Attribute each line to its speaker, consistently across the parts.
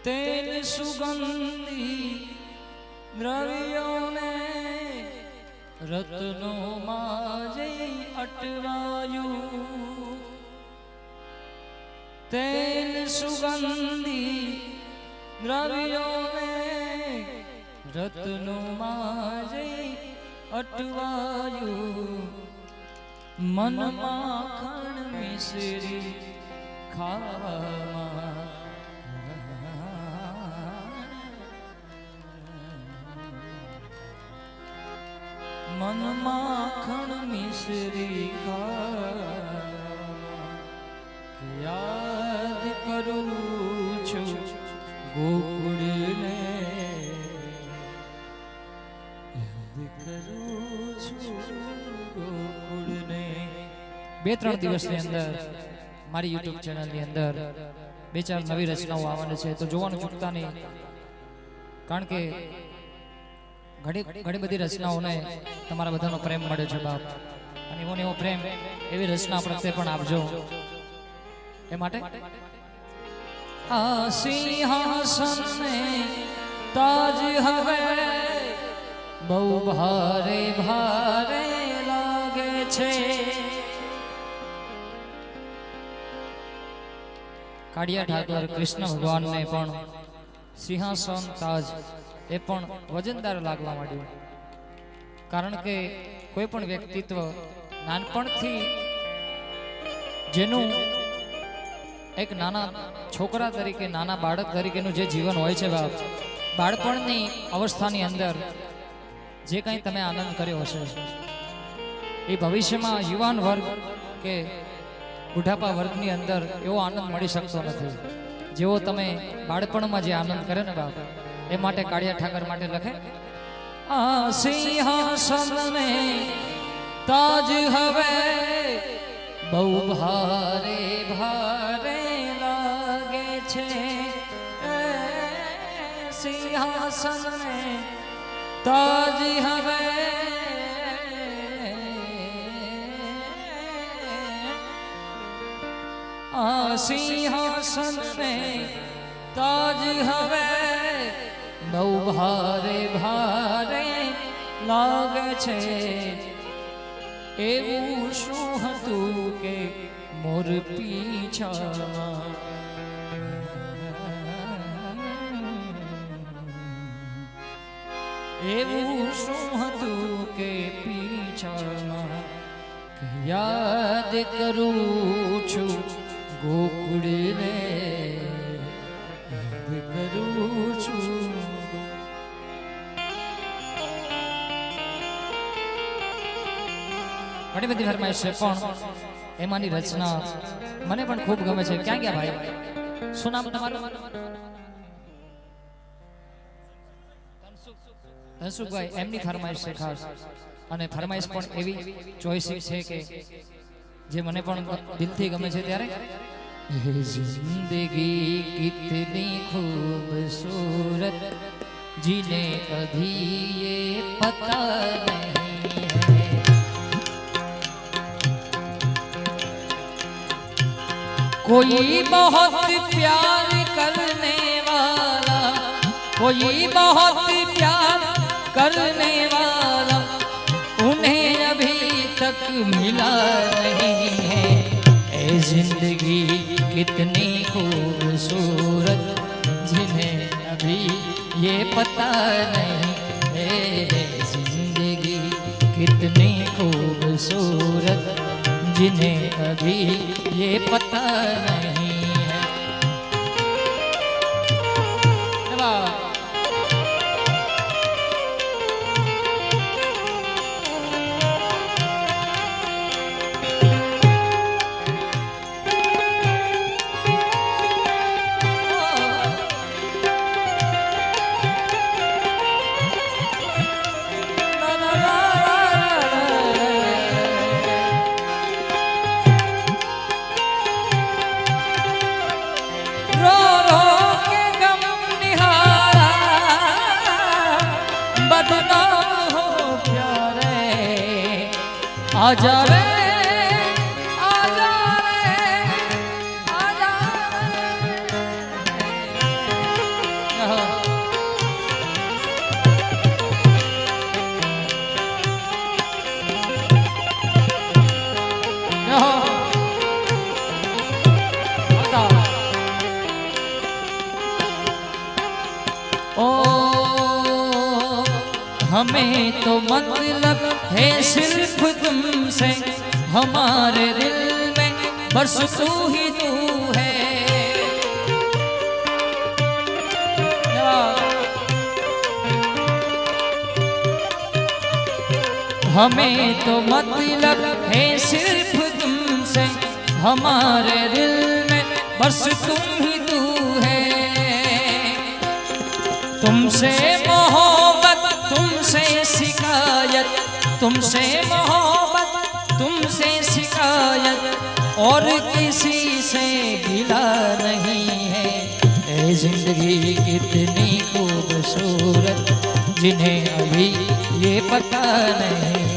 Speaker 1: तेल सुगंधी द्रव्यों ने रत्नों माजे अटवायु तेल सुगंधी द्रव्यों ने रत्नों माजे अटवायु मन माखण मिश्री खावा मन माखण मिश्री याद करूं છું ગોકુળને યાદ કરું છું ગોકુળને। 2-3 દિવસની અંદર મારી YouTube ચેનલની અંદર 2-4 નવી રચનાઓ આવવાની છે, તો જોવાનું ચૂકતા નહીં, કારણ કે ઘણી બધી રચનાઓને તમારા બધાનો પ્રેમ મળ્યો છે બાપ, અને એવો પ્રેમ એવી રચના પ્રત્યે પણ આપજો। એ માટે આ સિંહાસન ને તાજ હવે બહુ ભારે ભારે લાગે છે। કાળિયા ઠાકર કૃષ્ણ ભગવાનને પણ સિંહાસન તાજ એ પણ વજનદાર લાગવા માંડ્યું, કારણ કે કોઈ પણ વ્યક્તિત્વ નાનપણથી જેનું એક નાના છોકરા તરીકે નાના બાળક તરીકેનું જે જીવન હોય છે બાપ, બાળપણની અવસ્થાની અંદર જે કંઈ તમે આનંદ કર્યો હશે એ ભવિષ્યમાં યુવાન વર્ગ કે બુઢાપા વર્ગની અંદર એવો આનંદ મળી શકતો નથી જેવો તમે બાળપણમાં જે આનંદ કર્યો ને બાપ। એ માટે કાળિયા ઠાકર માટે લખે આ સિંહાસન ને તાજ હવે બહુ ભારે ભારે લાગે છે। સિંહાસન ને તાજ હવે આ સિંહાસન ને તાજ હવે બહુ ભારે ભારે લાગે છે। એવું શું હતું કે મોર પીછામાં એવું શું હતું કે પીછામાં યાદ કરું છું ગોકુળને યાદ કરું છું। ઘણી બધી ફરમાઈશ છે, પણ એમાંની રચના મને પણ ખૂબ ગમે છે। ક્યાં ગયા ભાઈ? શું નામ તમારું? ધનસુખભાઈ, એમની ફરમાઈશ છે ખાસ, અને ફરમાઈશ પણ એવી ચોઈસિંગ છે કે જે મને પણ દિલથી ગમે છે। ત્યારે જિંદગી કિતની ખૂબસૂરત જીને અભી ये पता नहीं है, कोई बहुत प्यार करने वाला, कोई बहुत प्यार करने वाला उन्हें अभी तक मिला नहीं है। ए जिंदगी कितनी खूबसूरत जिन्हें अभी ये पता नहीं है। जिंदगी कितनी खूबसूरत जिन्हें अभी ये पता नहीं है। आजा रे आजा रे आजा रे हमें तो मतलब है सिर्फ तुमसे, हमारे दिल में बस तू ही तू है। हमें तो मतलब है सिर्फ तुमसे, हमारे दिल में बस तुम ही तू है। तुमसे मोहब्बत तुमसे शिकायत, तुमसे मोहब्बत तुमसे शिकायत और किसी से गिला नहीं है। ऐ जिंदगी कितनी खूबसूरत जिन्हें अभी ये पता नहीं।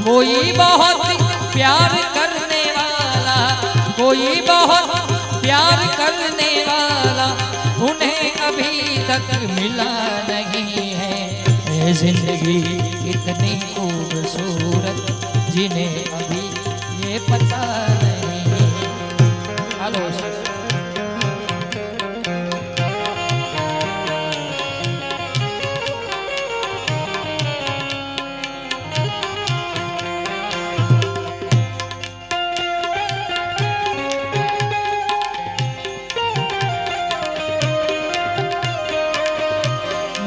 Speaker 1: कोई बहुत प्यार करने वाला, कोई बहुत प्यार करने वाला उन्हें अभी तक मिला नहीं है। ये जिंदगी कितनी खूबसूरत जिन्हें अभी ये पता नहीं। हेलो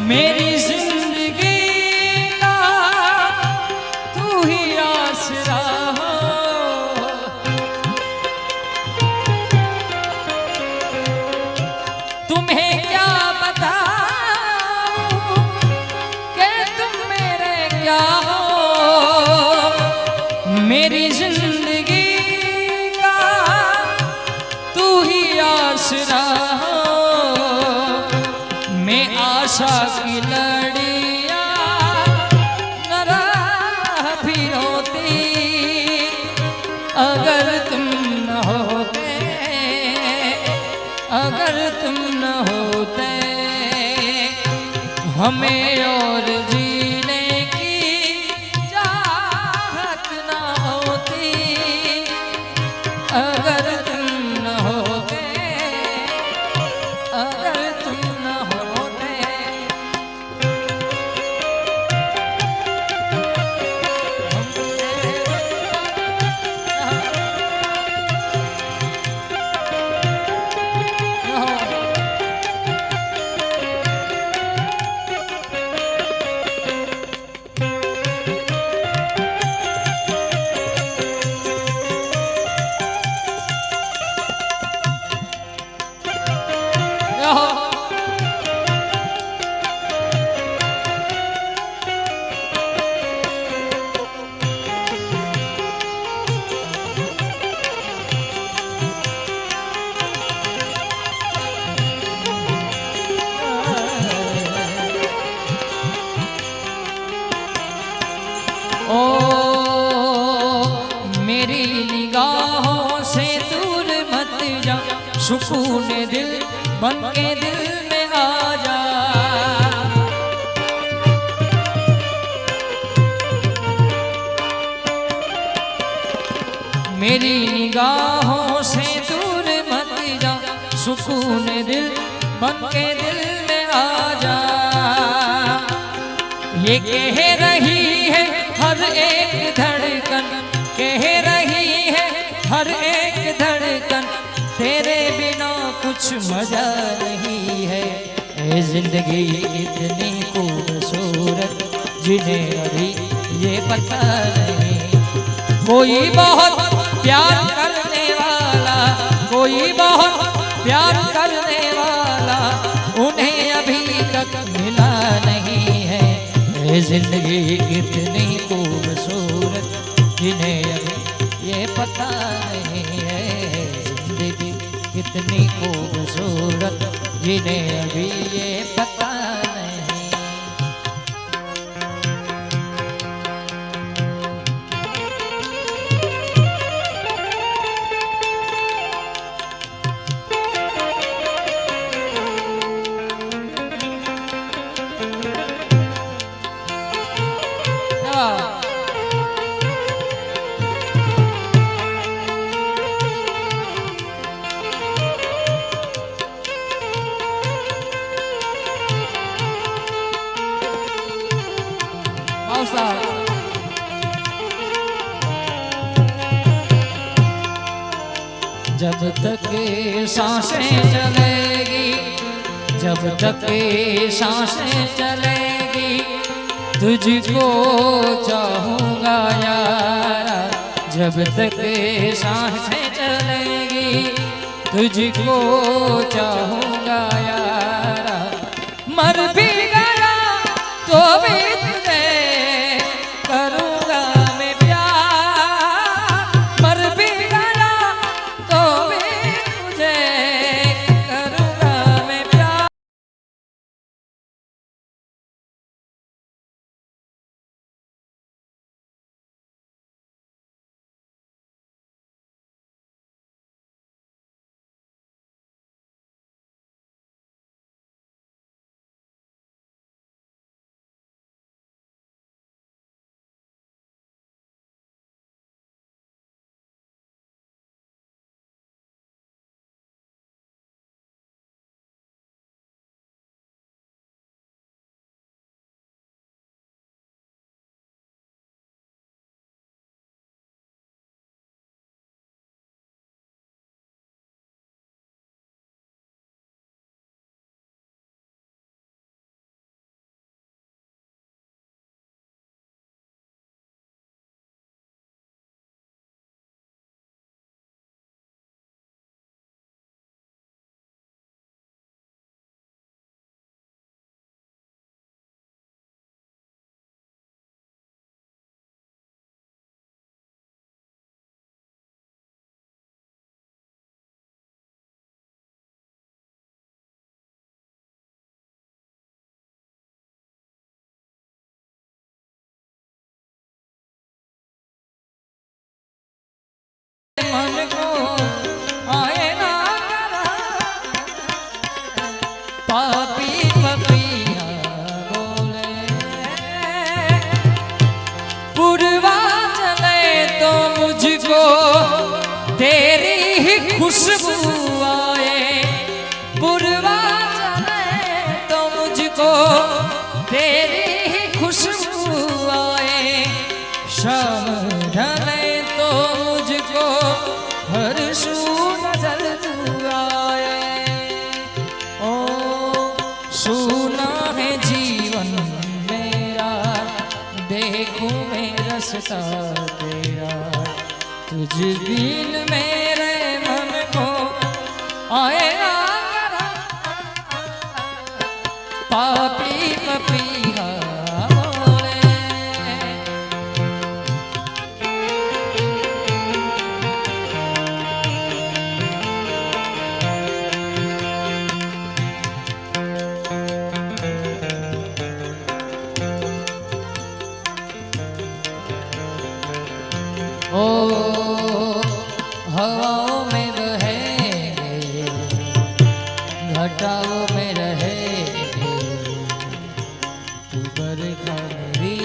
Speaker 1: मेरी जिंदगी का तू ही आसरा हो। तुम्हें क्या बताऊं कि तुम मेरे क्या हो। मेरी जिंदगी का तू ही आसरा हो। मैं आशा की लड़ियां न राह भी होती, अगर तुम न होते, अगर तुम न होते हमें और जीने की चाहत न होती। अगर तुम न होते, अगर तुम न होते ओ मेरी निगाहों से दूर मत जा, सुकून दिल बन के दिल में आ जा। मेरी निगाहों से दूर मत जा, सुकून दिल बन के दिल में आ जा। ये कह रही है हर एक धड़कन, कह रही है हर एक धड़कन, तेरे बिना कुछ मजा नहीं है। ये जिंदगी इतनी खूबसूरत जिन्हें अभी ये पता नहीं। कोई बहुत प्यार करने वाला, कोई बहुत प्यार करने वाला उन्हें अभी तक मिला नहीं है। ये जिंदगी कितनी खूबसूरत जिन्हें अभी ये पता नहीं है। जिंदगी कितनी खूबसूरत जिन्हें अभी ये पता नहीं। આવસા जब तक सांसें चलेगी, जब तक सांसें चलेगी, तुझको चाहूँगा यारा। जब तक सांसें चलेगी, तुझको चाहूँगा यारा। मर भी गया तो भी तुझे करूँगा मैं प्यार। मर भी गया तो भी तुझे करूँगा मैं प्यार। मन को आए ना करा, पापी पपिया बोले। पुरवा चले तो मुझको तेरी ही खुशबू आए। पुरवा चले तो मुझको तेरी ही खुशबू आए। शाम ढले तो मुझको हर सू नजर आए। ओ सुना है जीवन मेरा, देखूं मैं रास्ता तेरा। तुझ बिन मेरे मन को आए ना करा, पापी पपिया बोले। ओ हवाओं में बहेंगे, घटाओं में रहेंगे, तू बरखा मेरी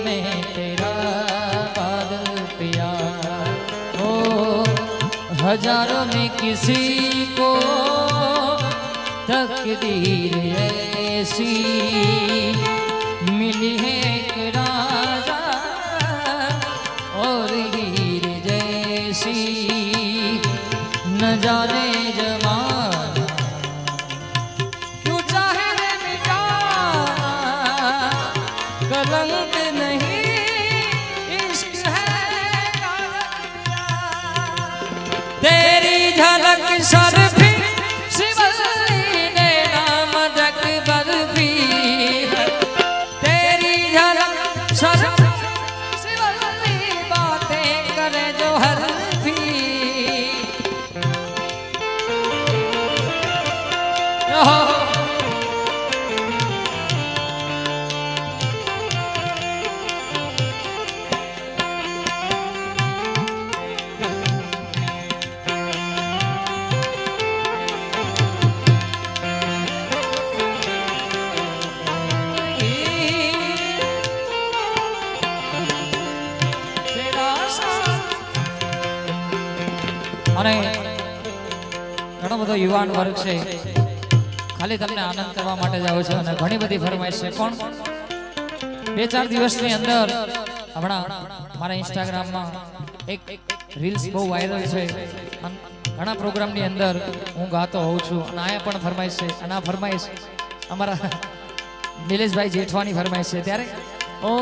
Speaker 1: में तेरा बादल पिया। ओ हजारों में किसी को तकदीर ऐसी मिली है एक राजा और हीर जैसी। न जाने जमाना क्यों चाहे रे मिटाना, कलंक नहीं इश्क है तेरी झलक शर्फी शिवल्ली ने नाम जग बर्फी। तेरी झलक शर्फी जो हर भी અને ઘણો બધો યુવાન વર્ગ છે, ખાલી તમને આનંદ કરવા માટે જ આવે છે અને ઘણી બધી ફરમાઈશ છે. કોણ 2-4 દિવસની અંદર હમણાં મારા ઇન્સ્ટાગ્રામમાં એક રીલ્સ બહુ વાયરલ છે. ઘણા પ્રોગ્રામની અંદર હું ગાતો હોઉં છું અને આયા પણ ફરમાઈશ છે. અને આ ફરમાઈશ અમારા નિલેશભાઈ જેઠવાની ફરમાઈશ છે. ત્યારે ઓ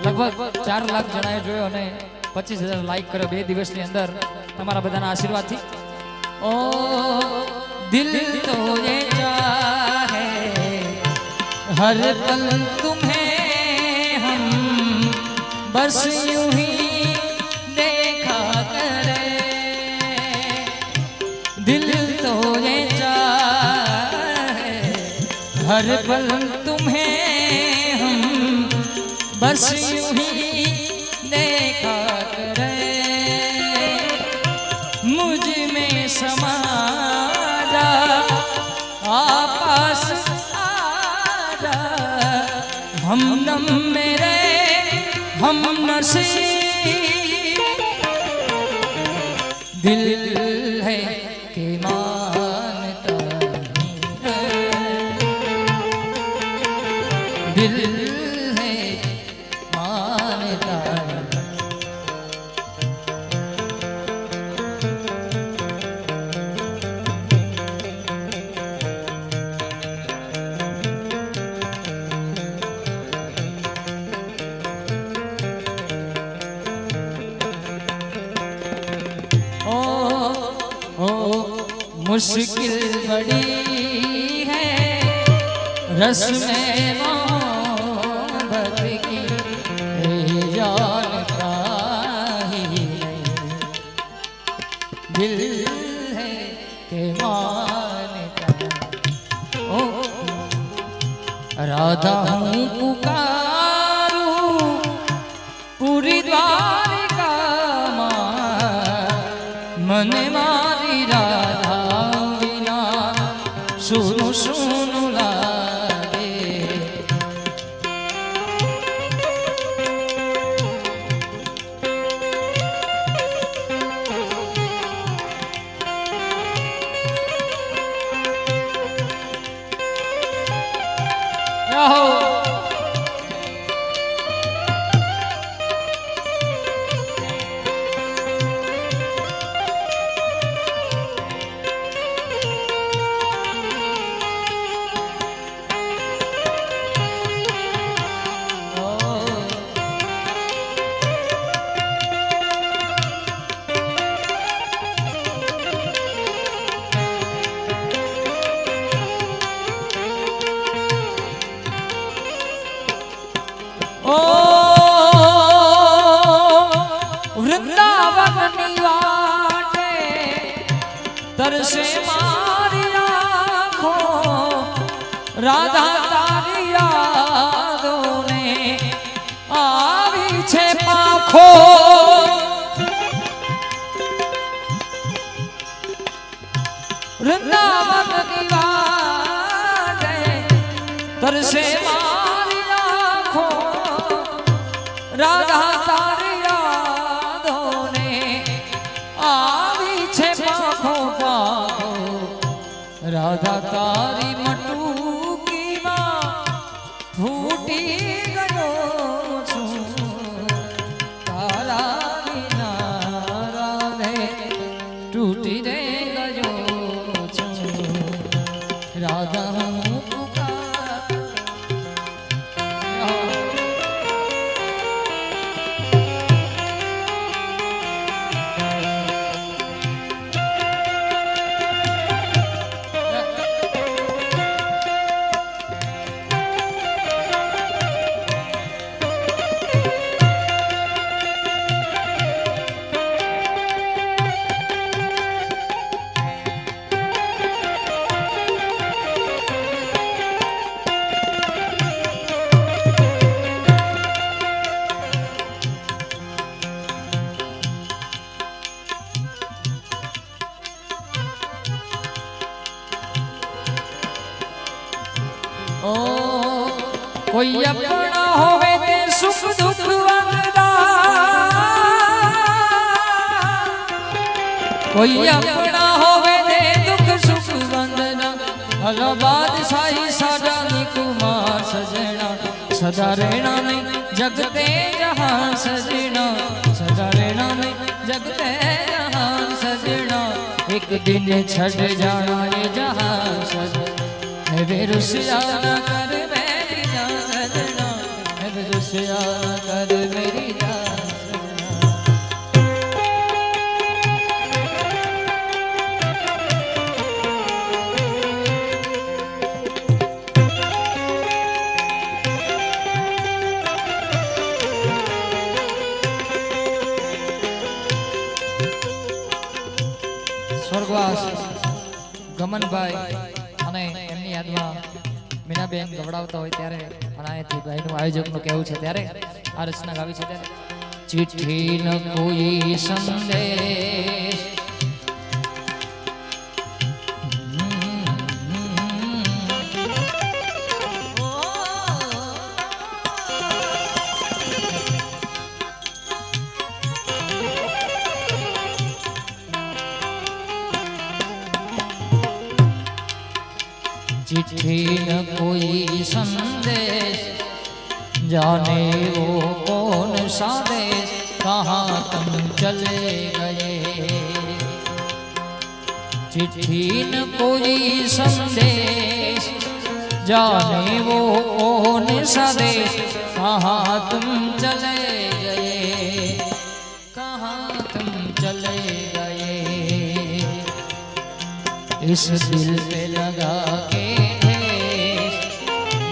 Speaker 1: લગભગ 4 લાખ જણાએ જોયો અને 25,000 લાઈક કર્યો 2 દિવસની અંદર તમારા બધાના આશીર્વાદથી. ઓ દિલ તો ये चाहे हर पल तुम्हें हम बस यूं ही देखा करे. दिल तो ये चाहे हर पल तुम्हें हम बस यूं ही देखा करे. मुझ में समा पास हम नम मेरे हम नसीब दिल है कि मानता दिल है मानता. मुश्किल बड़ी है रस में मोहब्बत की जानता ही दिल है के मानता. ओ राधा हूँ पुकारूं पूरी द्वारिका मन मारी राधा सुनु सुनु लागे. વૃંદાવનની વાટે તરસે મારી આંખો રાધા તારી યાદોને આવી છે પાંખો. વૃંદાવનની વાટે તરસે મારી આંખો રાધા તારી राधा तारी मटुकी मां फूटी गयो छूं तारा विना राधे टूटी रे गयो छूं. राधा हूँ पुकार कोई अपना होवे ते सुख दुख वंदा कोई अपना होवे ते दुख सुख वंदना हलो बादशाही साडा नी कुमार सजना सदा रहना नहीं जगते जहां सजना, सदा रहना नहीं जगते जहां सजना, एक दिन छड़ जाना ये जहां सजना, वे रुसिया न कर मेरी जान सजना, वे रुसिया न कर मेरी जान। સ્વર્ગવાસ ગમનભાઈ અને એમની યાદમાં મીનાબેન ગવડાવતા હોય ત્યારે અને અહીંથી ભાઈનું આયોજકનું કહેવું છે ત્યારે આ રચના ગાવી છે ત્યારે ચિઠ્ઠી ન કોઈ સંદેશ चिट्ठी न कोई संदेश जाने वो कौन सा देश कहाँ तुम चले गए, चिट्ठी न कोई संदेश जाने वो कौन सा देश कहाँ तुम चले गए, कहाँ तुम चले गए, इस दिल पे लगा के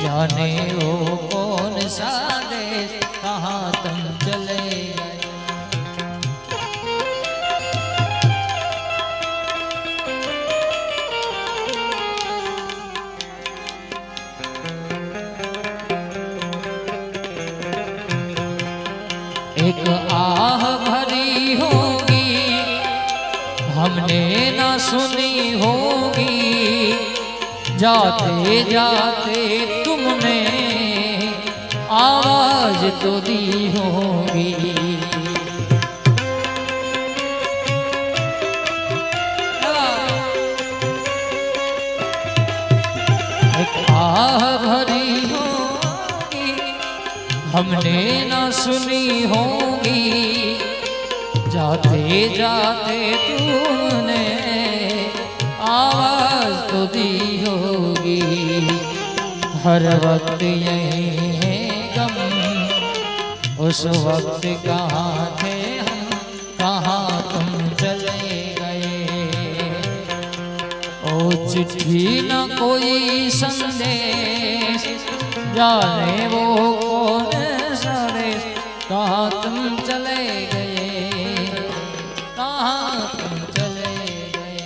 Speaker 1: जाने वो कौन सा देश कहाँ तुम चले गए। एक आह भरी होगी हमने ना सुनी होगी, जाते जाते तुमने आवाज तो दी होगी, एक आह भरी होगी हमने ना सुनी होगी, जाते जाते तुमने आवाज तो दी होगी, हर वक्त यही है गम उस वक्त कहाँ थे हम कहाँ तुम चले गए, ओ चिट्ठी न कोई संदेश जाने वो कौन सा देश कहाँ तुम चले गए, कहाँ तुम चले गए।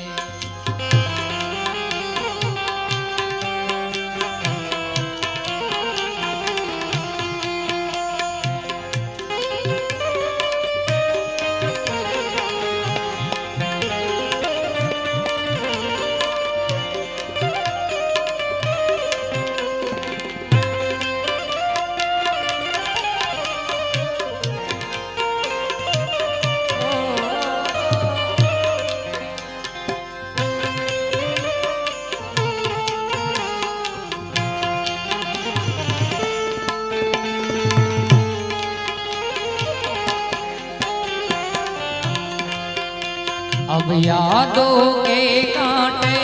Speaker 1: अब यादों के कांटे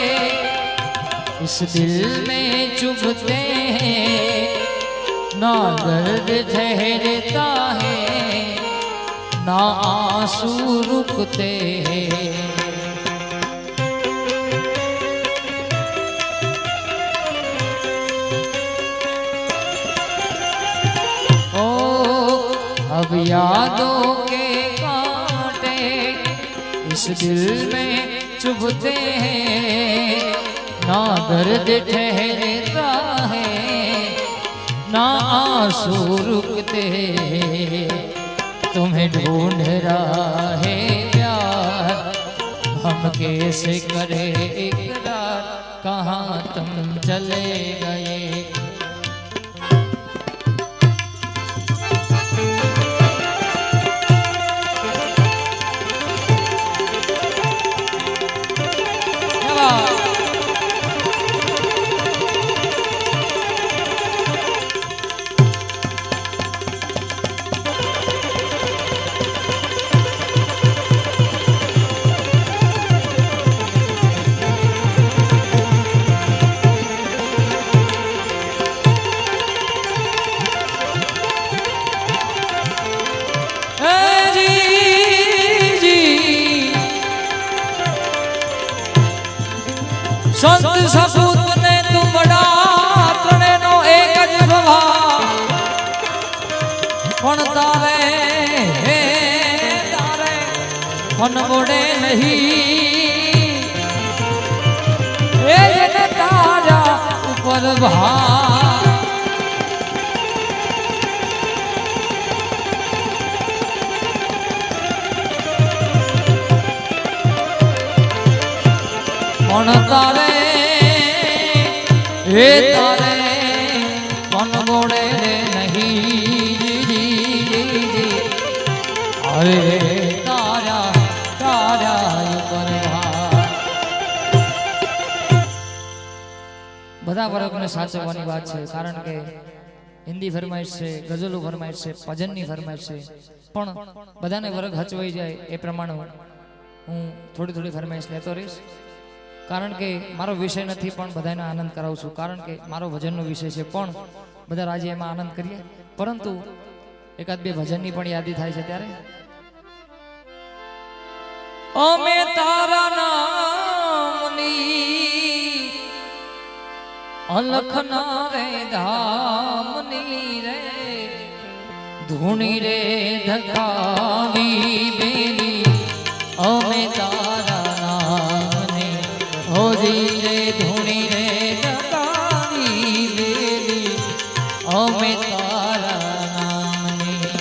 Speaker 1: इस दिल में चुभते हैं, ना दर्द ठहरता है ना आंसू रुकते हैं, ओ अब यादों के कांटे इस दिल में चुभते हैं, ना दर्द ठहरता है ना आंसू रुकते, तुम्हें ढूंढ रहा है प्यार हम कैसे करे इकरार, कहाँ तुम चले गए। પણ તારે હે તારે મન મોડે નહીં એ જને તારા ઉપર ભાર પણ તારે હે તારે મન મોડે નહીં અરે તારા તારા ઉપર બધા વર્ગને સાચવવાની વાત છે કારણ કે હિન્દી ફરમાઈશ છે ગઝલો ફરમાઈશ છે ભજનની ફરમાઈશ છે પણ બધાને વર્ગ હચવાઈ જાય એ પ્રમાણે હું થોડી થોડી ફરમાઈશ લેતો રહીશ કારણ કે મારો વિષય નથી પણ બધાને આનંદ કરાવું છું કારણ કે મારો ભજનનો વિષય છે પણ બધા રાજ્ય એમાં આનંદ કરીએ પરંતુ એકાદ બે ભજનની પણ યાદી થાય છે ત્યારે અમે તારા નામની અલખના રે ધામની રે ધૂણી રે ધકાવી બેલી અમે તારા નામની હોજી રે ધૂણી રે ધકાવી બેલી અમે તારા નામની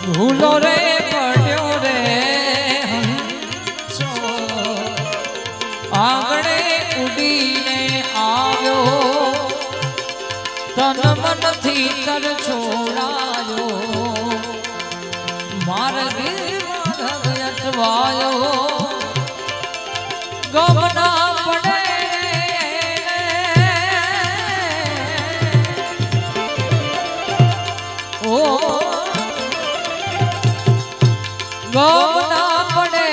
Speaker 1: ભૂલો રે પડ્યો રે હંસો આંગણે ઉડીને આવ્યો તન મનથી તર છોડાયો માર્ગ અટવાયો ગમના પડે ઓ ગમના પડે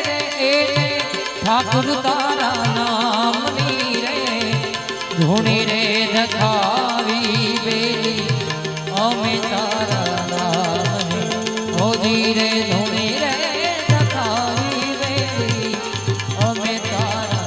Speaker 1: રે ઠાकुर તારા નામની રે ધૂણી રે ધકાવી બેલી અમે તારા નામની હોજી રે ધૂણી રે ધકાવી બેલી અમે તારા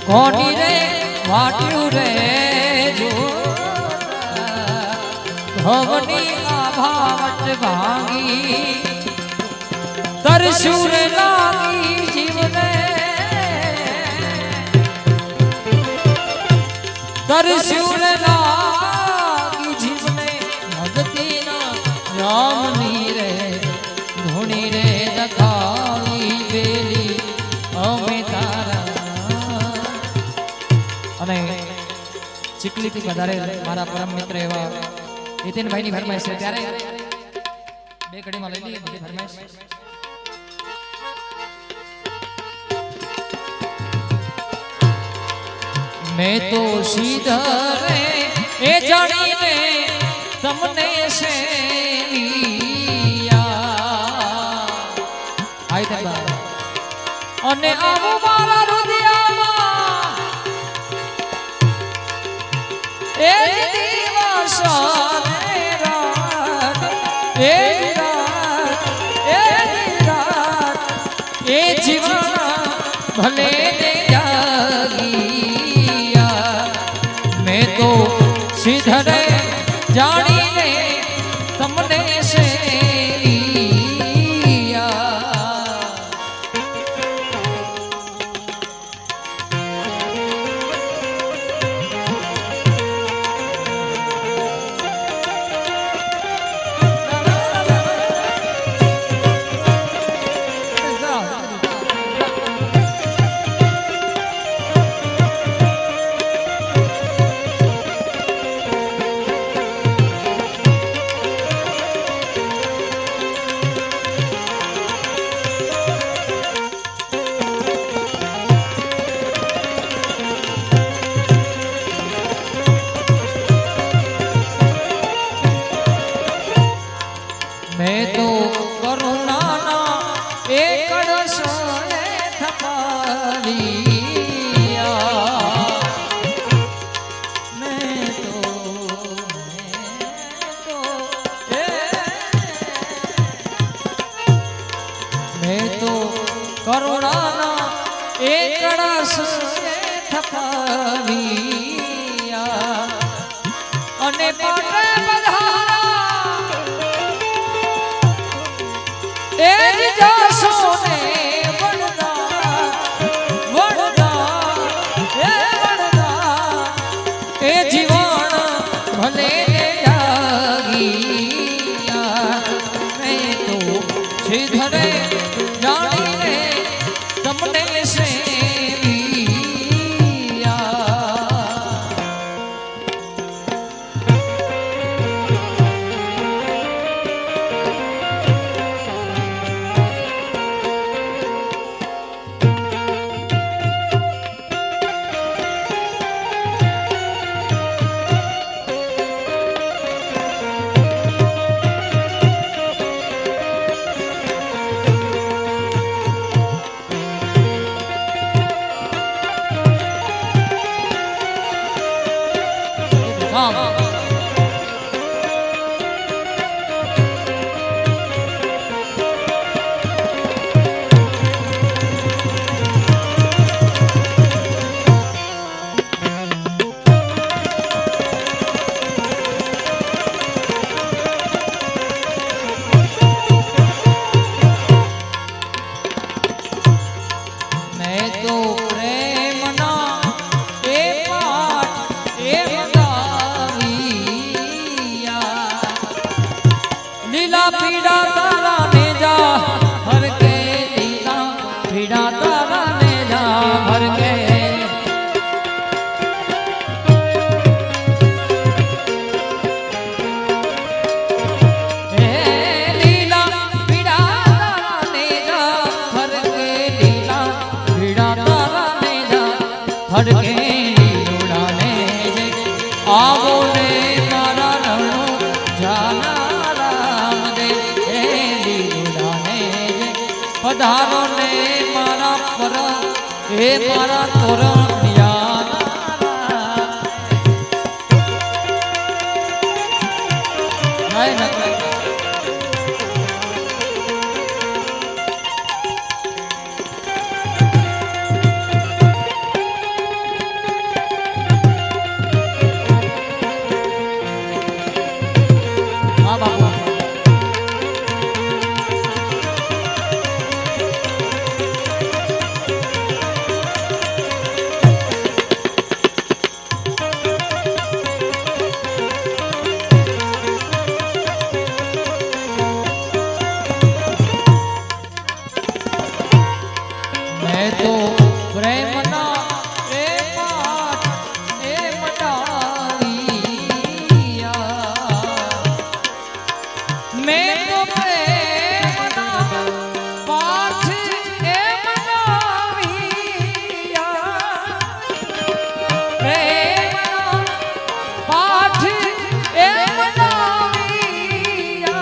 Speaker 1: કોની રે વાટ્યું રે જો ભવની આભાવટ ભાંગી તરસુર લાગી જીવને તરસુર લાગી જીવને ભગતી ના રામની રે ધૂણી રે દખાવી બેલી અમે તારા અને ચીકલીથી વધારે મારા પરમ મિત્ર એવા નીતિનભાઈની ફરમાઈશ છે ત્યારે બે કડીમાં લઈ લઈએ બધી ફરમાઈશ મેં તો સીધરે એ જાણીને તમને સેવિયા આઈ તબા અને આવો મારા હૃદયમાં શ્રીધરે જાણીને તમને સેવિયા मैं तो करुणाना एक रसने थपालिया मैं तो करुणाना एक रसने थपालिया અને પાટે એ જ જાસો ને વણના એ જીવન ભલે જાગીયા મેં તો શ્રીધરે જાણીને તમને पीड़ा तारा ने जा भर के लीला पीड़ा तारा ने जा भर के लीला पीड़ा तारा ने जा भर के लीला पीड़ा तारा ने जा भर के लीलोड़ाने आवो ने मारा रणो जाना पधारो ने मारा पर हे मारा तोरण याना हाय नकल हां बाबू तो प्रेमना ए पाठ ए मटाविया मैं तो प्रेमना पाठ ए मटाविया प्रेमना पाठ ए मटाविया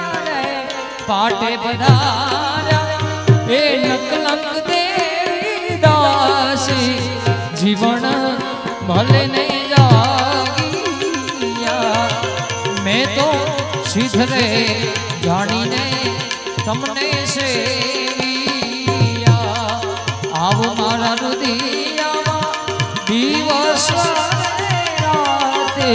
Speaker 1: पाटे बधारा ए नकलंक दे जीवन भले नहीं जागिया मैं तो श्रीधरे जानी ने तमने सेविया आव मारा रुदिया दिवस राते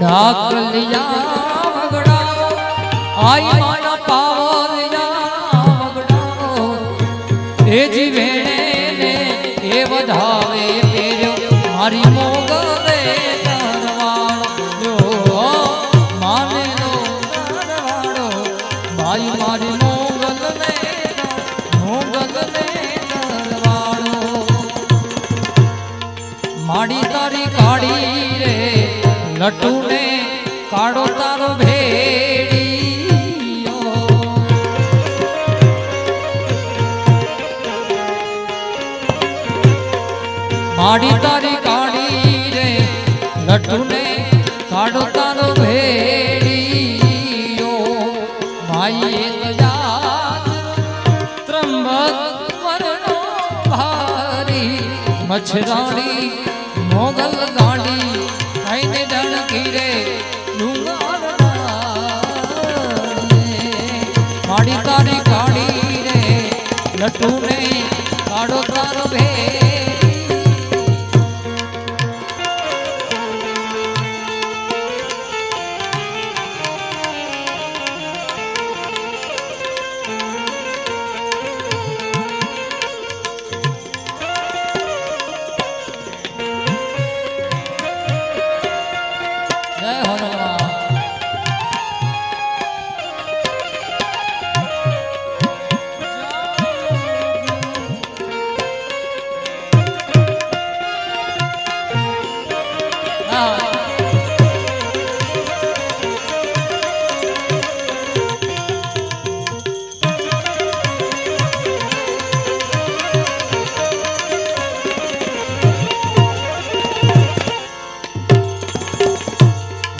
Speaker 1: ढाक लिया वगड़ाओ आई माना पावल या वगड़ाओ ए जी वेणे ने ए वधावे पेरो मारी मोगल दे तरवाड़ो माने लो तरवाड़ो भाई मारी मोगल ने तरवाड़ो माड़ी तारी काड़ी रे लट्टू ने काड़ो तारो भेड़ियो माड़ी तारी काड़ी रे लट्टू ने काड़ो तारो भेड़ियो भाई याद त्र्यंबक वरनो भारी मछराणी मोगल गाड़ी ने डणकी रे माड़ी तारी काड़ी रे लट्टू ने काड़ो तारो भे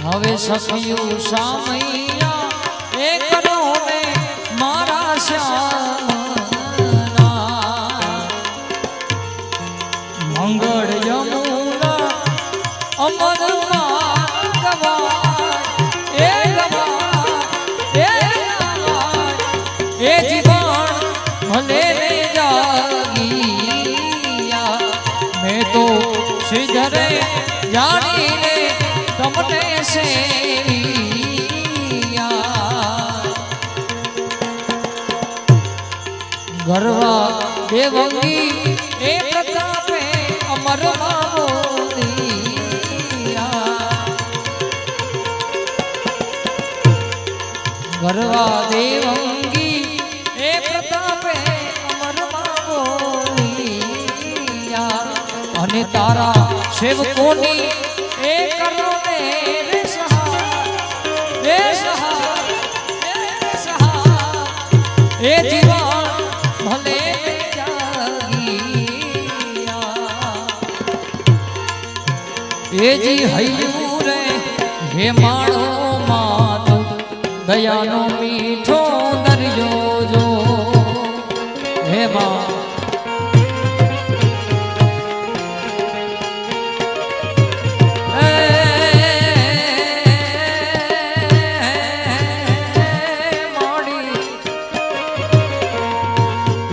Speaker 1: હવે સખિયું સામૈયા એક નો ને મારા શ્યામના મંગળ યમુના અમર એ જીવન ભલે ને જાગીયા મેં તો શ્રીધરે જાણી ને તમને गरवा देवंगी ए प्रतापे अमर मावोलिया गरवा देवंगी ए प्रतापे अमर मावोलिया अने तारा सेवकोनी ए करो रे सहा ए सहा ए जीवा भले जागिया ए जी हयू रे हे माणो मातो दयानो मीठो दरियो जो हे मां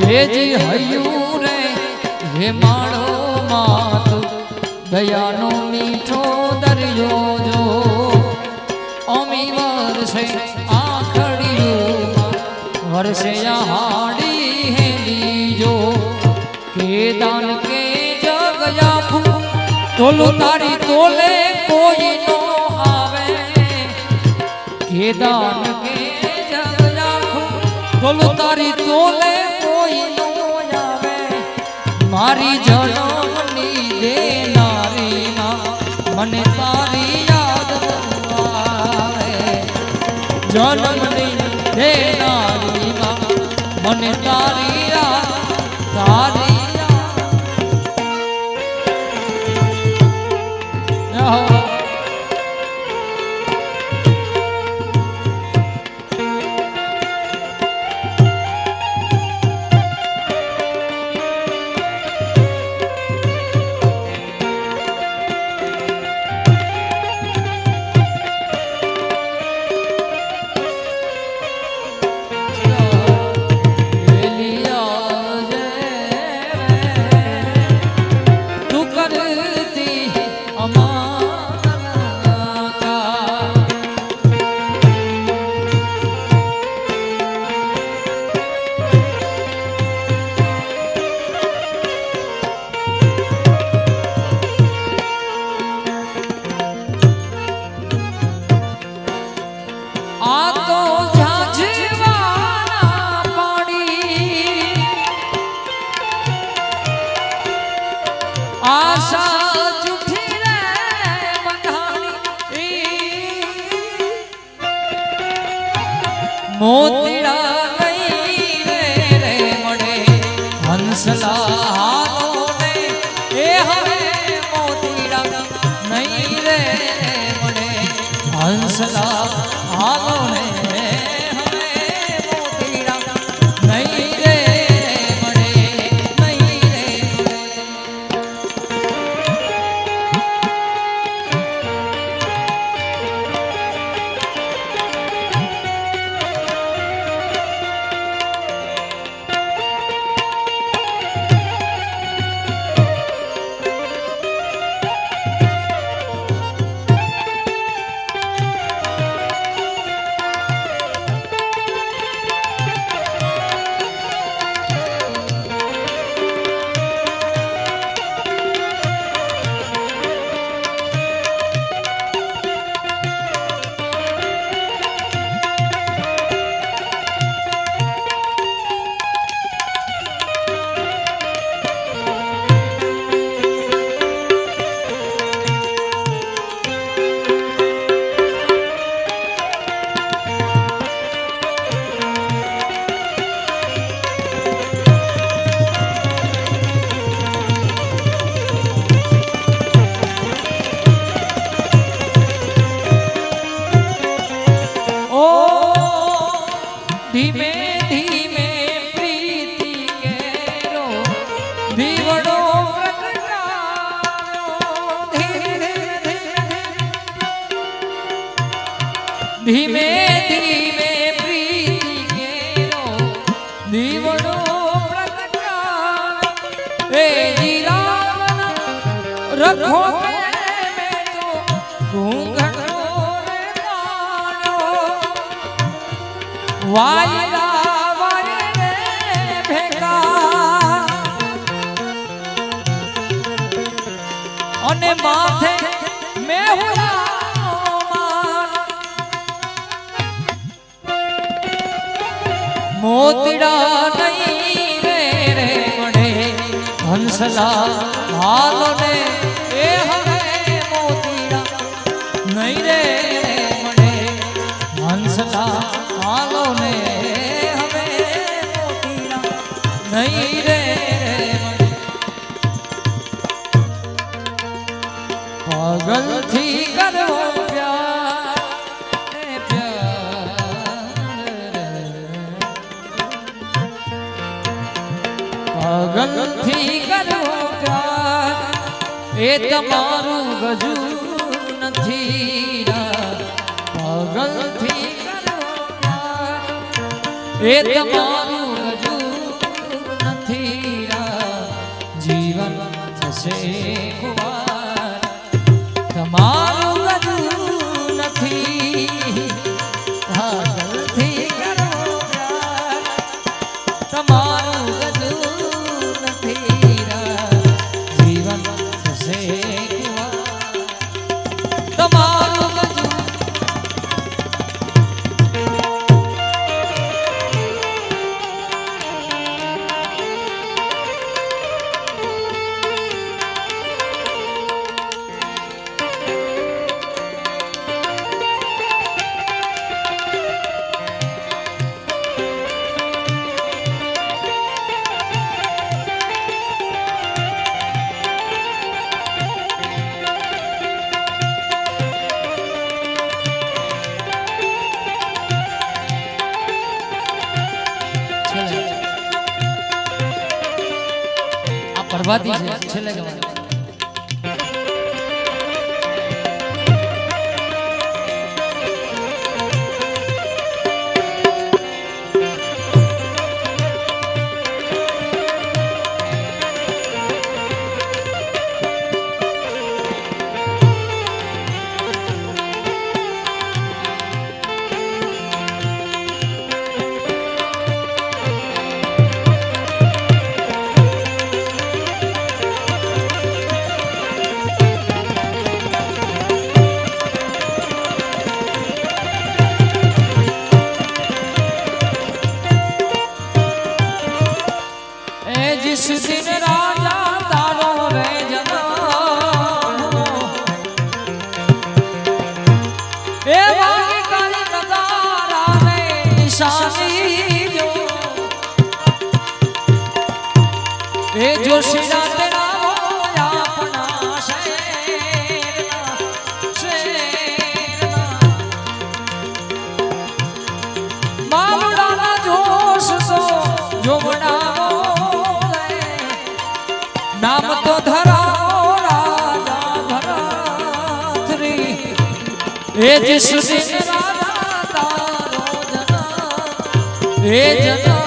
Speaker 1: हे जी हयू रे हे माणो मात दयानो मीठो दरियो जो अमी वर्षे आखड़ियो वर्षे हाड़ी है लीजो के दान के जग जाफू तोलो तारी तोले कोई नो आवे के दान के जग जाफू तोलो तारी तोले मारी जनमनी देनारी मां मने तारी याद आवे जनमनी देनारी मां मने तारी याद तारी याद મોતીડા લઈ રે મળે હંસલા હાલો ને એ હવે મોતીડા નહીં રે મળે હંસલા હાલો ને ધીમે ધીમે પ્રીતિ કેરો દીવડો ધીમે ધીમે પ્રીતિ કેરો દીવડો એ જીરાવન રખો મેં તો ઘૂંઘટો રે ગાયો વાયલા વાય રે ભેગા અને માથે મેહુલા મોતીડા નહીં રે મળે હંસલા હાલો ને એ હવે મોતીડા નહીં રે મળે હંસલા હાલો ને હવે મોતીડા નહીં રે પાગલથી કરવો પ્યાર પાગલથી કરવો પ્યાર એ તમારું ગજુ નથી પાગલથી એ તમારું ગજુ નથી જીવન થશે ખુવાર તમારું ગજુ નથી પાગલથી કરો પ્યાર તમારું ગજુ નથી જીવન થશે ખુવાર તમારું ગજુ પ્રભાતી છે છેલ્લે ગવાય જોશી રાતના આપણા શેરના માવડાના જોશ સો જોવડાવો નામ તો ધરાવો રાજા ભરતરી એ જીસ દિન રાજા તારો જન્મ એ જન્મ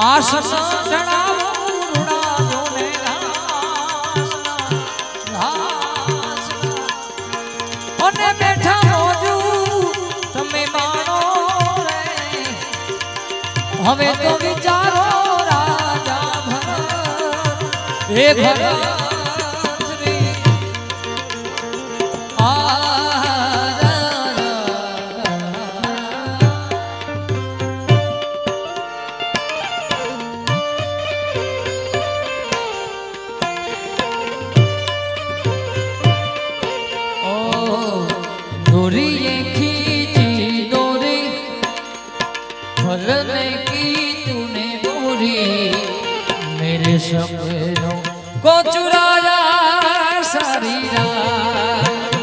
Speaker 1: આસન જણાવો રૂડા જોને ઘાસ અને બેઠા મોજુ તમે માણો રે હવે તો વિચારો રાજા ભરત હે ભરત सपनों को चुराया सारी रात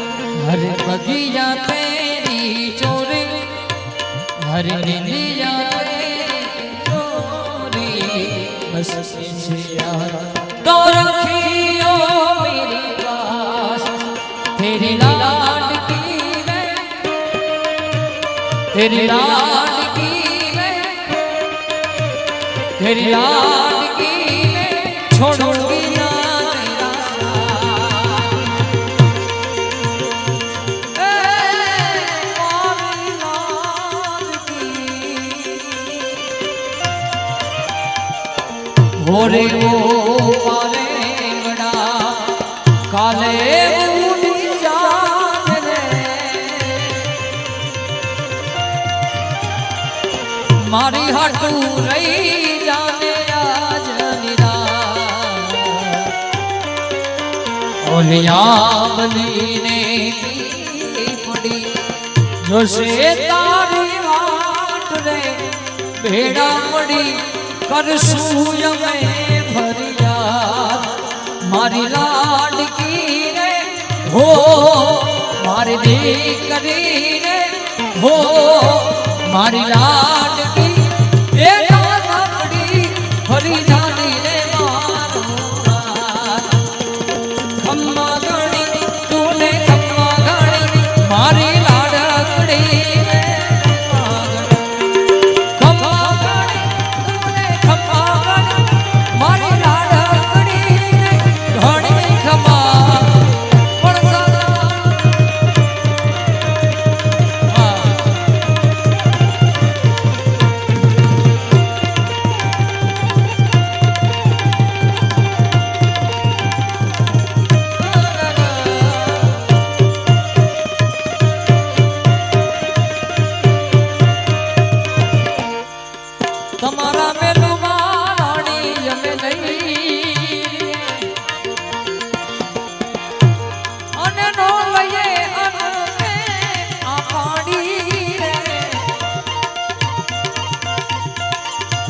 Speaker 1: हर बगिया तेरी चोरी हर निंदिया तेरी चोरी बस तो रखियो मेरे पास तेरी लाडकी में तेरी लाडकी में तेरी लाडकी छोड़ूंगी ना तेरा साथ मारी लाडकी हो रे वो काले गड़ा काले उड़ी जान रे मारी हाटू रही जाने आज निरा ओलियामली ने पड़ी जो से तारी वाट रे भेड़ा पड़ी कर सूय में फरियाद मारी लाडकी रे हो मारी दीकरी रे हो मारी लाडकी ए ना पड़ी फरी जानी रे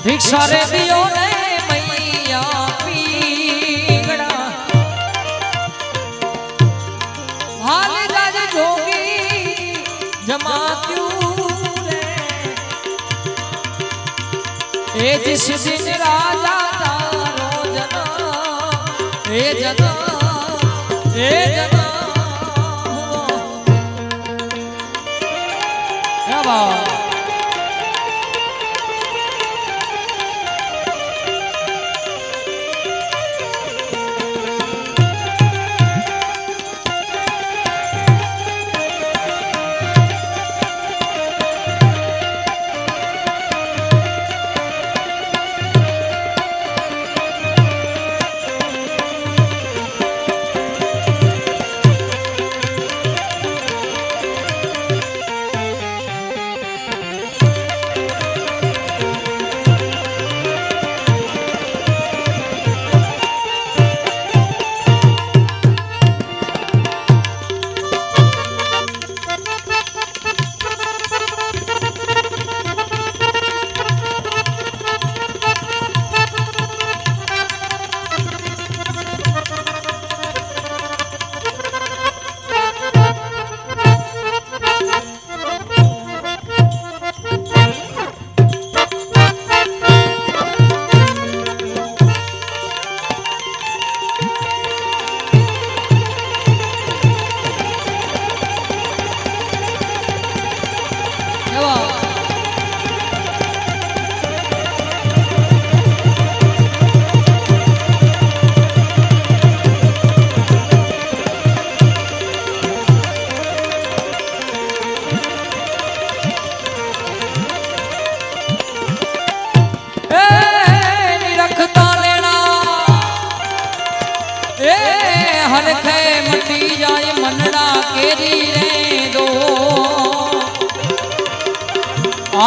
Speaker 1: भिक्षा रे दियो ने मैया पीगड़ा हाल जाज जोगी जमात्यूं रे ए जिस दिन राजा तारो जन्म ए जन्म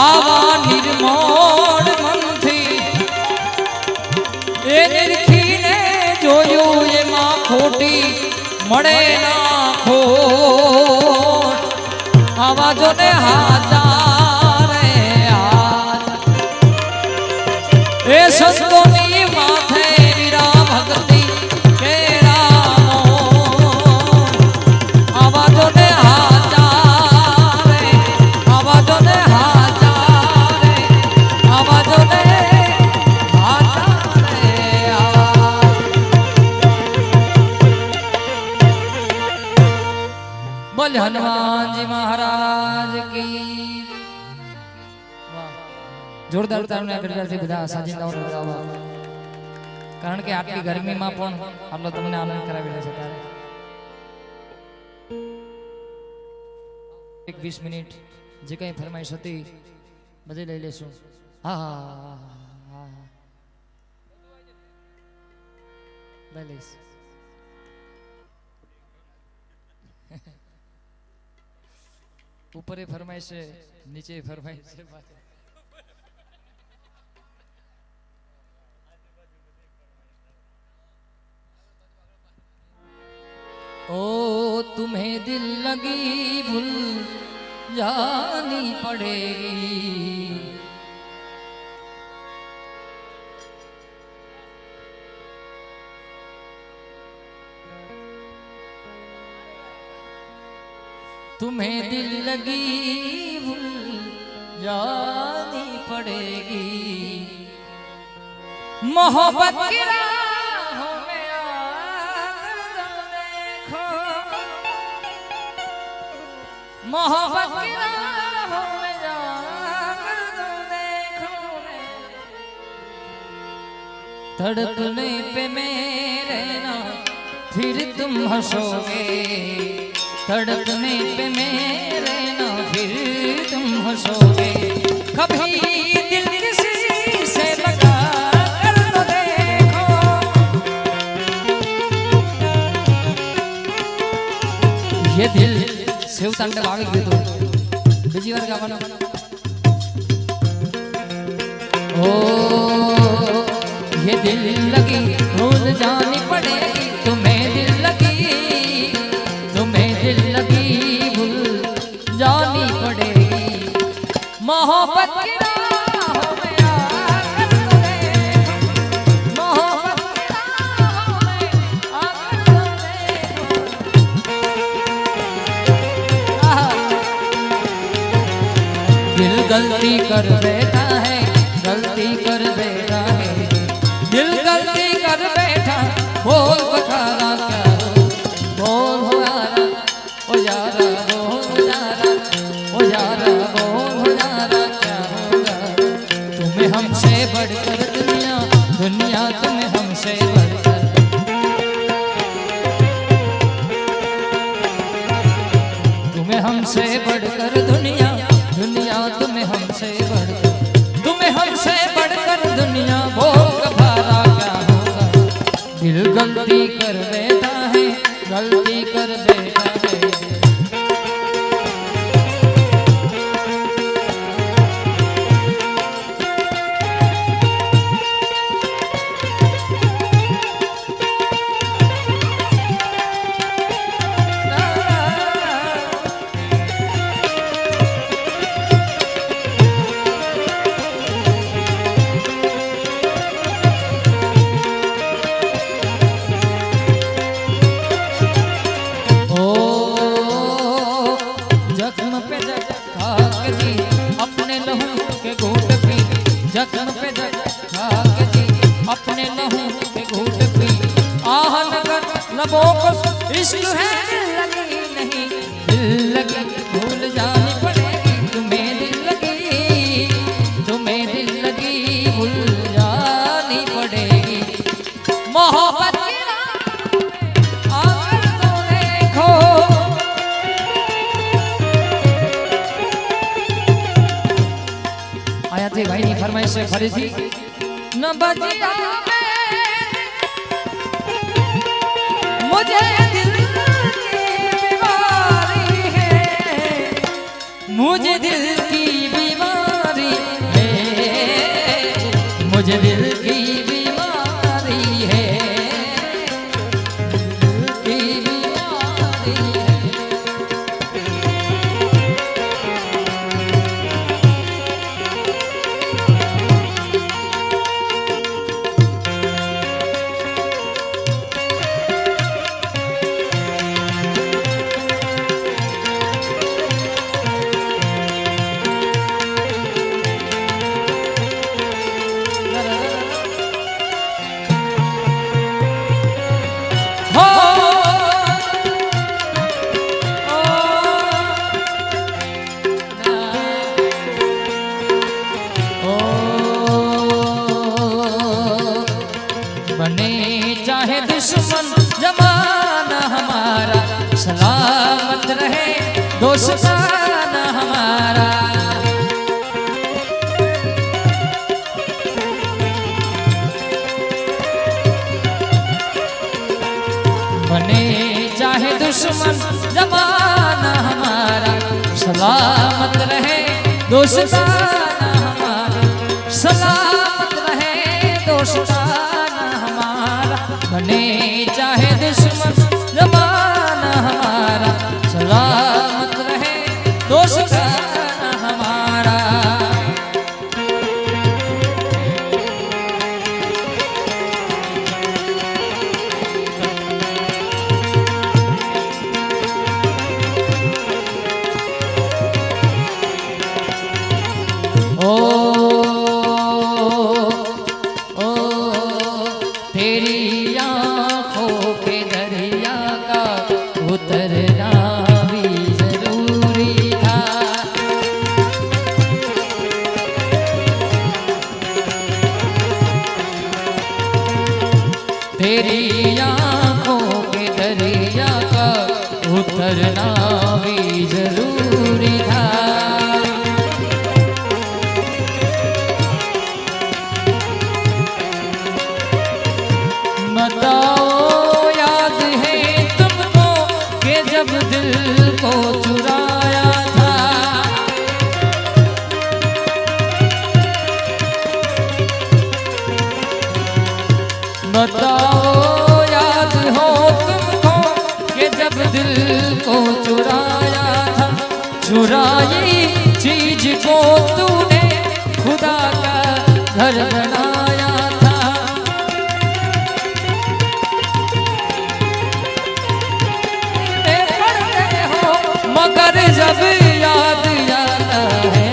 Speaker 1: આવા નિર્મોળ મનથી એ નિરખીને જોયું એમાં ખોટી મળે ના ખોટ આવા જો ને હાચારે એ સંતોની માથે વીરા ભક્તિ કેરાનો આવા જો ને હાચારે આવા જો ને હાચારે આવા જો ને હાચારે બોલ હનુમાનજી મહારાજ કી જોરદાર તાળીઓના ગણગણથી બધા સાજિંદાઓ લગાવવા કારણ કે આટલી ગરમીમાં પણ આટલો તમને આનંદ કરાવી રહ્યા છે ત્યારે એક 20 મિનિટ જે કંઈ ફરમાઈશ હતી બધી લઈ લેશું હા હા હા લઈ લઈશ ऊपर फरमाइश है नीचे फरमाइश है ओ तुम्हें दिल लगी भूल जानी पड़ेगी तुम्हें दिल लगी भूल जानी पड़ेगी मोहब्बत की राहों में आकर तुम देखो मोहब्बत की राहों में जाकर तुम देखो धड़कने पे मेरे ना फिर तुम हंसोगे धड़कने पे मेरे ना फिर तुम हंसोगे कभी दिल किसी से लगा कर तो देखो ये दिल शिव तांडव आगे गयो तो बीजी बार गाવાનો ओ ये दिल लगी भूल जानी पड़ेगी तुम्हें दिल लगी भूल जानी पड़ेगी मोहब्बत की राहों में आकर तो देखो मोहब्बत की राहों में आकर तो देखो दिल गलती कर बैठा है गलती कर बैठा है दिल गलती कर बैठा बोल बखारा क्या बोल हो यारा ओ यारा बोल यारा क्या होगा तुम्हें हमसे बढ़कर दुनिया दुनिया तुम्हें हमसे बढ़कर तुम्हें हमसे बढ़कर दुनिया दुनिया तुम्हें हमसे बढ़कर दुनिया बोल कभारा क्या होगा दिल गलती कर बैठा है गलती कर बैठा है जख्म पे खाक जी अपने लहू के घूट पी आह नगर लबों को इश्क है दिल लगी नहीं दिल लगी भूल जानी पड़ेगी तुम्हें दिल लगी भूल जानी पड़ेगी मोहब्बत की राहों में आकर तो देखो आया थे भाई ની ફરમાઈશ છે ફરીથી ન બજિયા मुझे दिल की बीमारी है मुझे दिल की बीमारी मुझे दिल की बीमारी है, दिल की बीमारी है। बने चाहे दुश्मन जमाना हमारा, सलामत रहे दोस्ताना हमारा। बने चाहे दुश्मन जमाना हमारा, सलामत रहे दोस्ताना हमारा, सलामत रहे दोस्ताना हमारा। बने चाहे दुश्मन जमाना हमारा, सलामत रहे दोस्ताना हमारा। तेरी आँखों के दरिया का उतरना भी जरूरी था। तेरी आँखों के दरिया का उतरना भी जरूरी था। बताओ याद है तुमको कि जब दिल को चुराया था, बताओ याद हो तुमको कि जब दिल को चुराया था। चुराई चीज को तूने खुदा का घर बनाया था। मगर जब याद आता है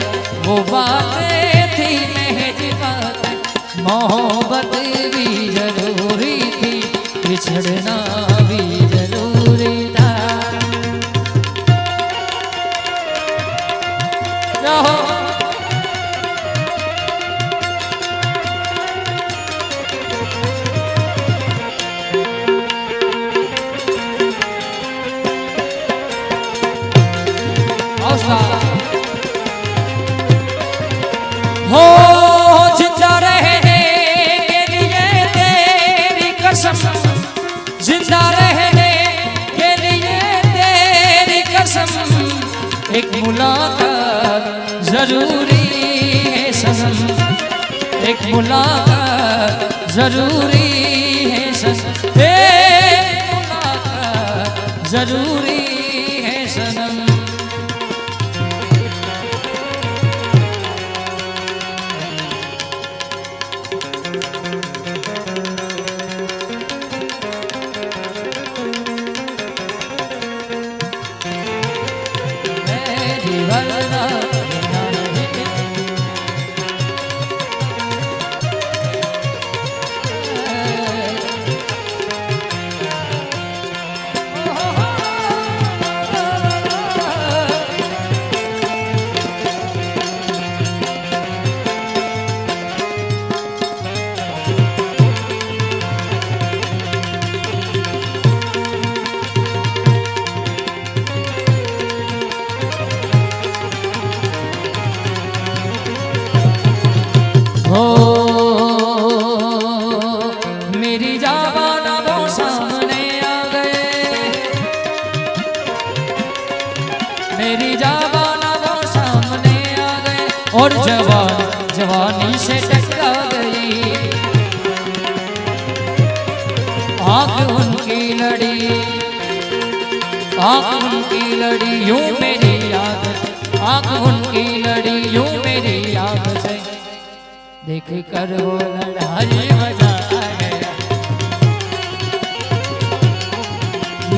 Speaker 1: वो बातें थी महज बातें, मोहब्बत भी जरूरी थी, बिछड़ना भी जरूरी था। हो जिंदा रहने के लिए तेरी कसम, जिंदा रहने के लिए तेरी कसम, एक मुलाकात जरूरी है सनम, एक मुलाकात जरूरी है सनम, एक मुलाकात जरूरी है सनम। आंख उनकी लड़ी, आंख उनकी लड़ी यूं मेरी याद से, आंख उनकी लड़ी यूं मेरी याद से, देख कर वो लड़ाई मजा आ गया।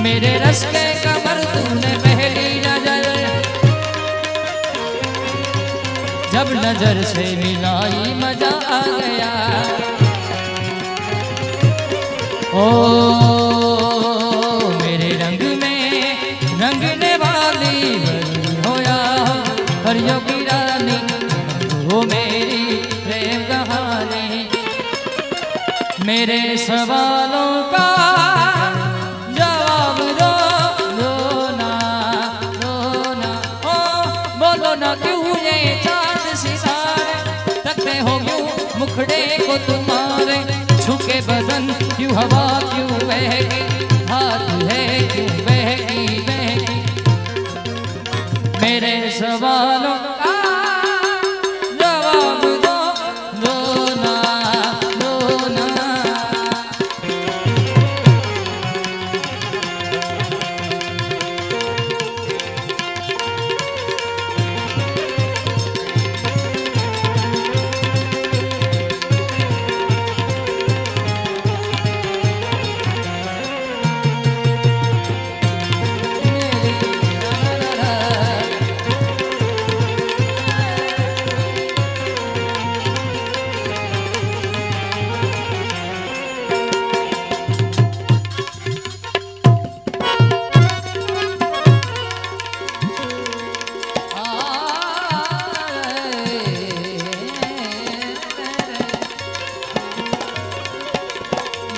Speaker 1: मेरे रस के कमर तूने पहली नजर, जब नजर से मिलाई मजा आ गया। ओ मेरे रंग में रंगने वाली बड़ी होया, परियों की रानी वो मेरी प्रेम कहानी। मेरे सवालों का जवाब दो, दो ना, दो ना। ओ बोलो ना क्यों ये चांद सितारे तकते हो क्यों मुखड़े को तुम्हारे, छुके बदन क्यों हवा क्यों बहकी, हाथ है क्यों बहकी बहकी। मेरे सवालों का जवाब दो, दो ना, दो ना।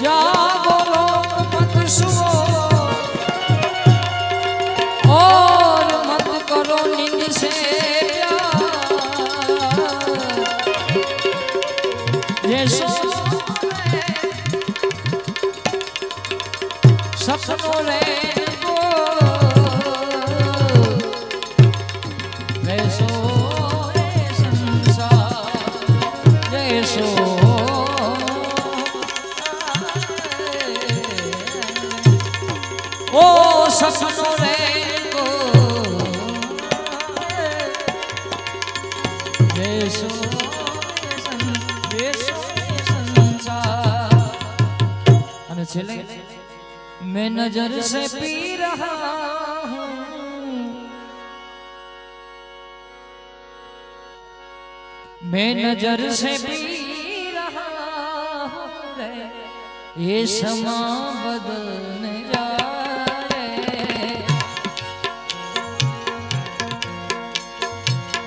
Speaker 1: जागो लोग मत सुओ और मत करो नींद से प्यार। ये सपनों में को वैसो संसार जैसो ओ सपनों रे को देशो संसार। અને છેલ્લે मैं नजर से पी रहा हूँ, मैं नजर से पी रहा हूँ रे, ये समा बदलने जा।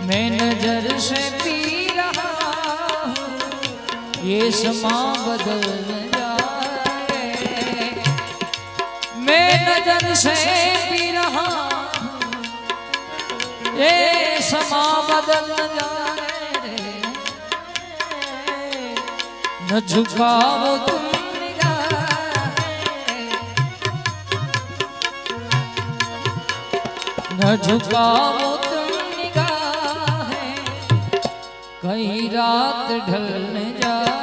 Speaker 1: मैं नजर से पी रहा हूँ, ये समा बदल जाए। मैं नजर से पी रहा हूँ, ये समा बदल जाए। न झुकाओ तुम निगाहें, न झुकाओ कहीं रात ढलने जाए।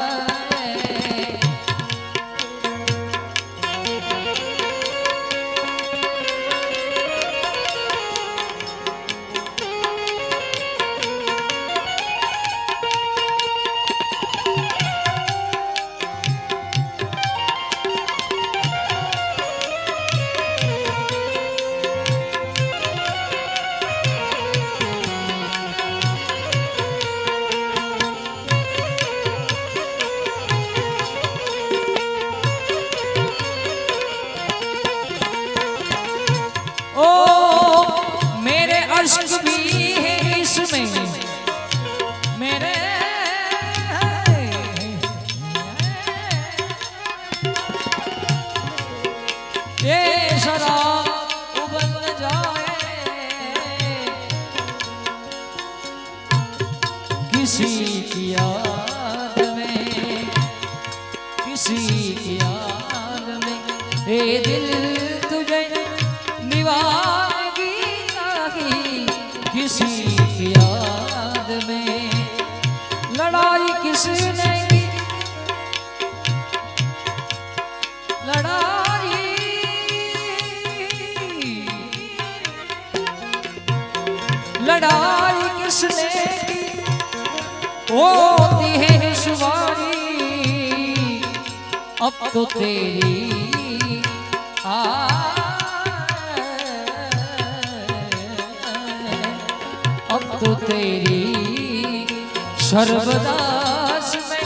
Speaker 1: अश्क भी है इसमें मेरे, ये शराब उबल जाए किसी की याद में, किसी की याद में। ये दिल तुझे निभाएगी किसी की याद में। लड़ाई किसने की, लड़ाई होती है रुसवाई अब तो तेरी अब तो तेरी सर्वदास में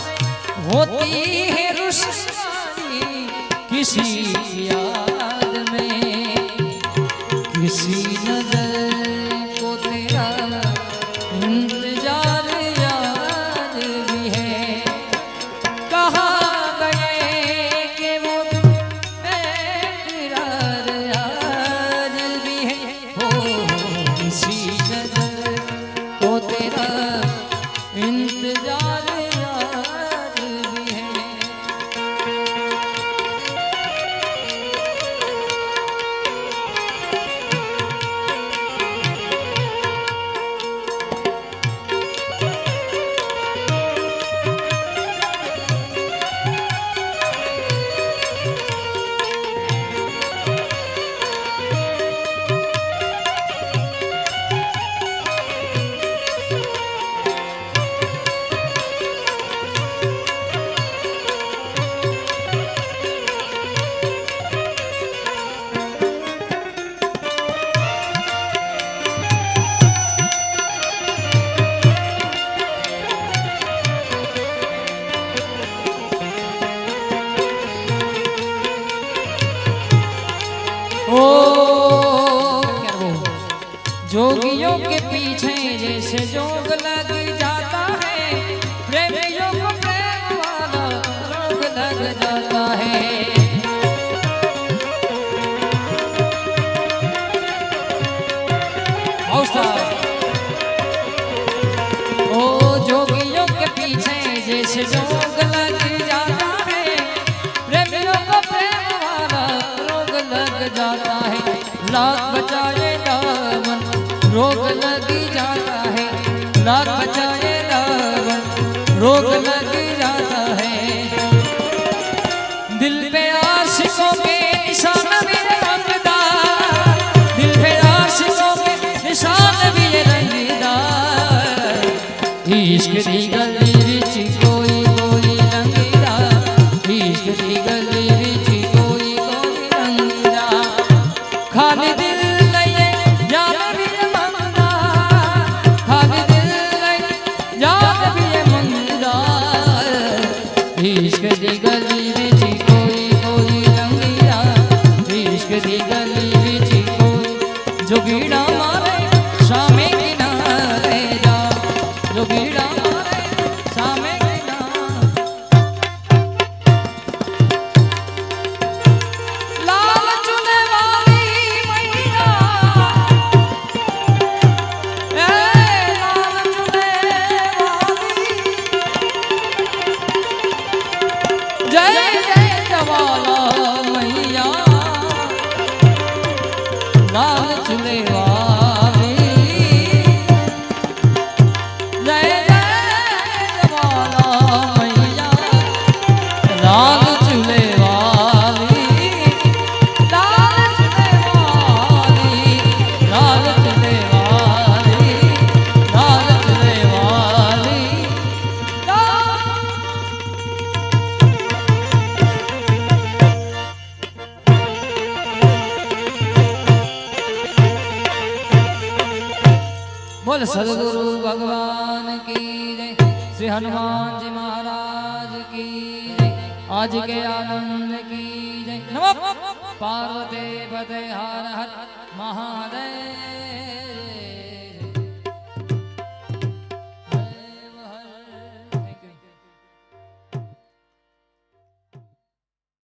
Speaker 1: होती है रुसवाई किसी याद में किसी नजर को तेरा इंतजार याद भी है कहाँ गए कि वो इकरार याद भी है हो किसी नजर को तेरा इंतजार याद भी है। जोगियों के पीछे जैसे जोग लग जाता है प्रेमियों को प्रेम वाला रोग लग जाता है ओ जोगियों के पीछे जैसे जोग लग जाता है प्रेमियों को प्रेम वाला रोग लग जाता है लाख बचाए दामन रोग लगी जाता है लाख बचाए दामन रोग लग जाता है दिल पे आशिकों के निशान भी रंगदार दिल पे आशिकों के निशान भी रंगदार इश्क दी गली विच कोई कोई रंगदार इश्क दी गली विच कोई कोई रंगदार खाली दिल इश्क दी गली विच कोई कोई रंगीला इश्क दी गली विच कोई जोगीड़ा मारे शामे किनारे जा जोगीड़ा मारे शामे लाल चुने वाली मैया लाल चुने वाली जय जय जवाला मैया लाल चुले वाली जय जय जवाला मैया लाल चुले वाली लाल चुले वाली लाल चुले वाली लाल चुले वाली बोल सदगुरु भगवान की जय श्री हनुमान जी महाराज की जय आज के आनंद की जय नमः पार्वती पते हर हर महादेव।